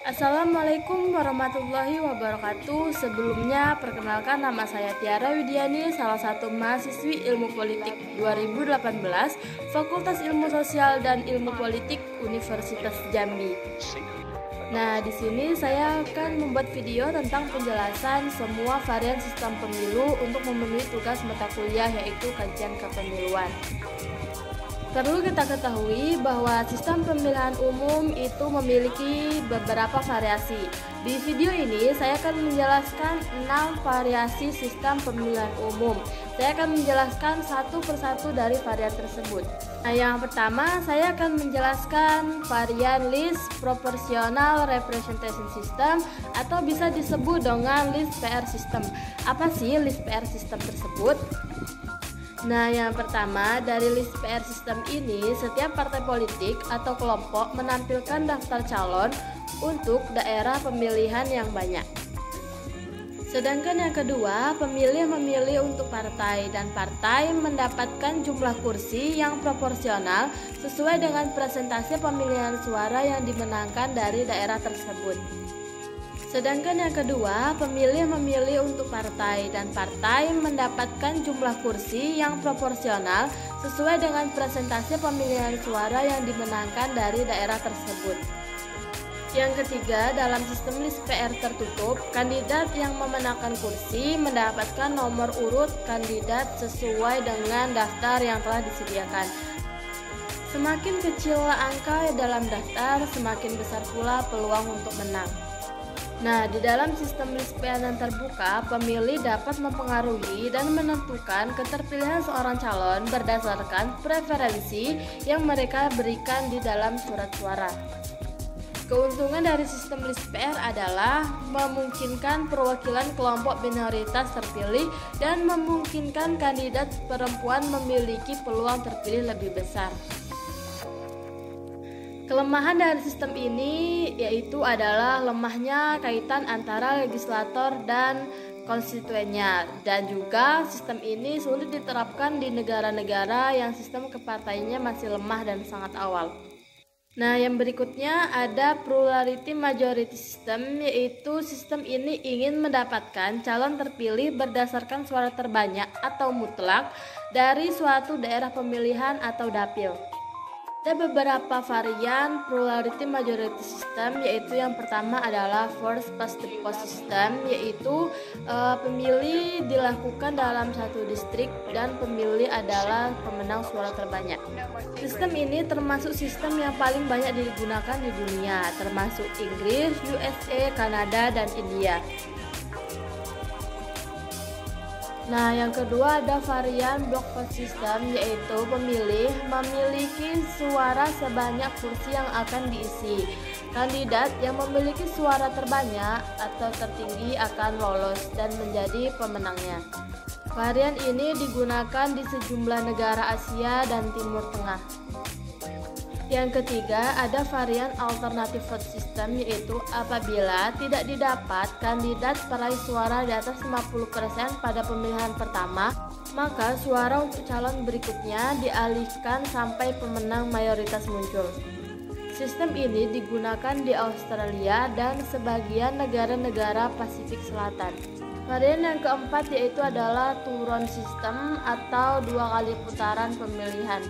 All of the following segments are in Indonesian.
Assalamualaikum warahmatullahi wabarakatuh. Sebelumnya, perkenalkan nama saya Tiara Widiani, salah satu mahasiswi Ilmu Politik 2018, Fakultas Ilmu Sosial dan Ilmu Politik Universitas Jambi. Nah, di sini saya akan membuat video tentang penjelasan semua varian sistem pemilu untuk memenuhi tugas mata kuliah, yaitu kajian kepemiluan. Perlu kita ketahui bahwa sistem pemilihan umum itu memiliki beberapa variasi. Di video ini saya akan menjelaskan 6 variasi sistem pemilihan umum. Saya akan menjelaskan satu persatu dari varian tersebut. Nah, yang pertama saya akan menjelaskan varian list proportional representation system atau bisa disebut dengan list PR system. Apa sih list PR system tersebut? Nah, yang pertama, dari list PR sistem ini, setiap partai politik atau kelompok menampilkan daftar calon untuk daerah pemilihan yang banyak. Sedangkan yang kedua, pemilih memilih untuk partai dan partai mendapatkan jumlah kursi yang proporsional sesuai dengan presentase pemilihan suara yang dimenangkan dari daerah tersebut. Sedangkan yang kedua, pemilih memilih untuk partai dan partai mendapatkan jumlah kursi yang proporsional sesuai dengan presentase pemilihan suara yang dimenangkan dari daerah tersebut. Yang ketiga, dalam sistem list PR tertutup, kandidat yang memenangkan kursi mendapatkan nomor urut kandidat sesuai dengan daftar yang telah disediakan. Semakin kecil angka dalam daftar, semakin besar pula peluang untuk menang. Nah, di dalam sistem list PR yang terbuka, pemilih dapat mempengaruhi dan menentukan keterpilihan seorang calon berdasarkan preferensi yang mereka berikan di dalam surat suara. Keuntungan dari sistem list PR adalah memungkinkan perwakilan kelompok minoritas terpilih dan memungkinkan kandidat perempuan memiliki peluang terpilih lebih besar. Kelemahan dari sistem ini yaitu adalah lemahnya kaitan antara legislator dan konstituennya, dan juga sistem ini sulit diterapkan di negara-negara yang sistem kepartaiannya masih lemah dan sangat awal. Nah, yang berikutnya ada plurality majority system, yaitu sistem ini ingin mendapatkan calon terpilih berdasarkan suara terbanyak atau mutlak dari suatu daerah pemilihan atau dapil. Ada beberapa varian plurality majority system, yaitu yang pertama adalah first past the post system, yaitu pemilih dilakukan dalam satu distrik dan pemilih adalah pemenang suara terbanyak. Sistem ini termasuk sistem yang paling banyak digunakan di dunia, termasuk Inggris, USA, Kanada, dan India. Nah, yang kedua ada varian block vote system, yaitu pemilih memiliki suara sebanyak kursi yang akan diisi. Kandidat yang memiliki suara terbanyak atau tertinggi akan lolos dan menjadi pemenangnya. Varian ini digunakan di sejumlah negara Asia dan Timur Tengah. Yang ketiga ada varian alternative vote system, yaitu apabila tidak didapat kandidat peraih suara di atas 50% pada pemilihan pertama, maka suara untuk calon berikutnya dialihkan sampai pemenang mayoritas muncul. Sistem ini digunakan di Australia dan sebagian negara-negara Pasifik Selatan. Varian yang keempat yaitu adalah two-round system atau 2 kali putaran pemilihan.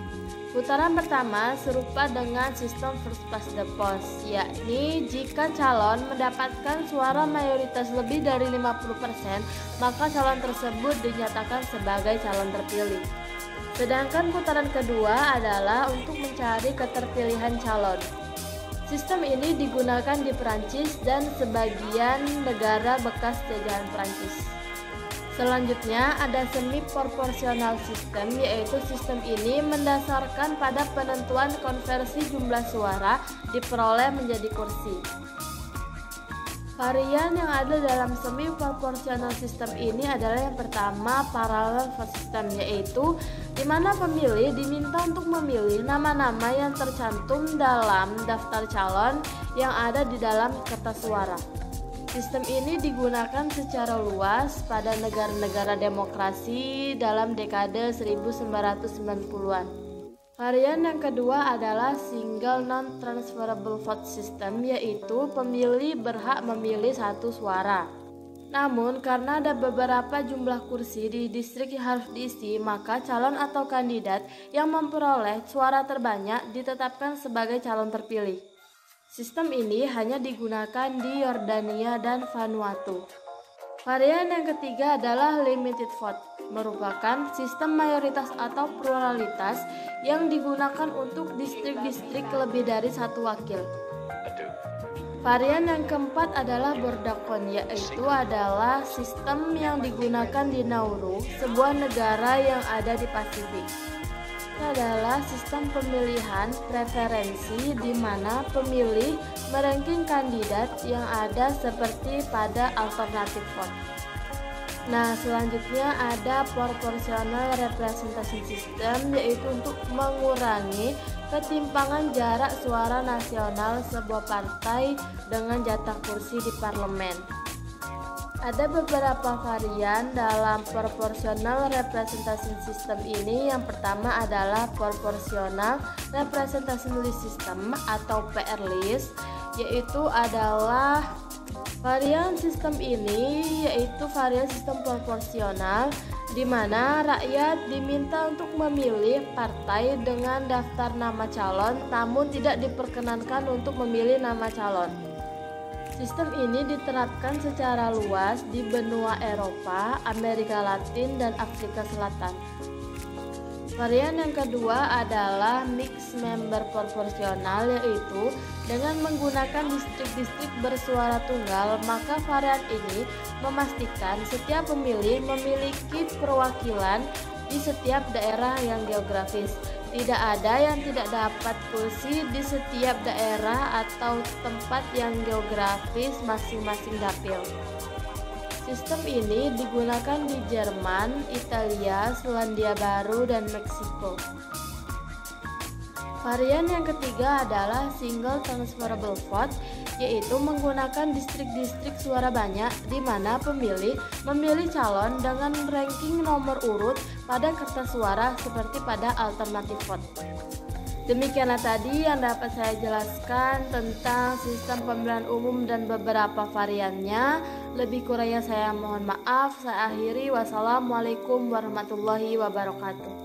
Putaran pertama serupa dengan sistem first past the post, yakni jika calon mendapatkan suara mayoritas lebih dari 50%, maka calon tersebut dinyatakan sebagai calon terpilih. Sedangkan putaran kedua adalah untuk mencari keterpilihan calon. Sistem ini digunakan di Perancis dan sebagian negara bekas jajahan Perancis. Selanjutnya ada semi proportional system, yaitu sistem ini mendasarkan pada penentuan konversi jumlah suara diperoleh menjadi kursi. Varian yang ada dalam semi proportional system ini adalah yang pertama parallel vote system, yaitu di mana pemilih diminta untuk memilih nama-nama yang tercantum dalam daftar calon yang ada di dalam kertas suara. Sistem ini digunakan secara luas pada negara-negara demokrasi dalam dekade 1990-an. Varian yang kedua adalah single non-transferable vote system, yaitu pemilih berhak memilih satu suara. Namun karena ada beberapa jumlah kursi di distrik yang harus diisi, maka calon atau kandidat yang memperoleh suara terbanyak ditetapkan sebagai calon terpilih. Sistem ini hanya digunakan di Yordania dan Vanuatu. Varian yang ketiga adalah limited vote, merupakan sistem mayoritas atau pluralitas yang digunakan untuk distrik-distrik lebih dari satu wakil. Varian yang keempat adalah Bordakon, yaitu adalah sistem yang digunakan di Nauru, sebuah negara yang ada di Pasifik. Ini adalah sistem pemilihan preferensi di mana pemilih meranking kandidat yang ada seperti pada alternative vote. Nah, selanjutnya ada proportional representation system, yaitu untuk mengurangi ketimpangan jarak suara nasional sebuah partai dengan jatah kursi di parlemen. Ada beberapa varian dalam proportional representation system ini. Yang pertama adalah proportional representation list system atau PR list, yaitu adalah varian sistem ini yaitu varian sistem proporsional di mana rakyat diminta untuk memilih partai dengan daftar nama calon, namun tidak diperkenankan untuk memilih nama calon. Sistem ini diterapkan secara luas di benua Eropa, Amerika Latin, dan Afrika Selatan. Varian yang kedua adalah mixed member proporsional, yaitu dengan menggunakan distrik-distrik bersuara tunggal, maka varian ini memastikan setiap pemilih memiliki perwakilan di setiap daerah yang geografis. Tidak ada yang tidak dapat kursi di setiap daerah atau tempat yang geografis masing-masing dapil. Sistem ini digunakan di Jerman, Italia, Selandia Baru, dan Meksiko. Varian yang ketiga adalah single transferable vote, yaitu menggunakan distrik-distrik suara banyak di mana pemilih memilih calon dengan ranking nomor urut pada kertas suara seperti pada alternative vote. Demikianlah tadi yang dapat saya jelaskan tentang sistem pemilihan umum dan beberapa variannya. Lebih kurangnya saya mohon maaf. Saya akhiri. Wassalamualaikum warahmatullahi wabarakatuh.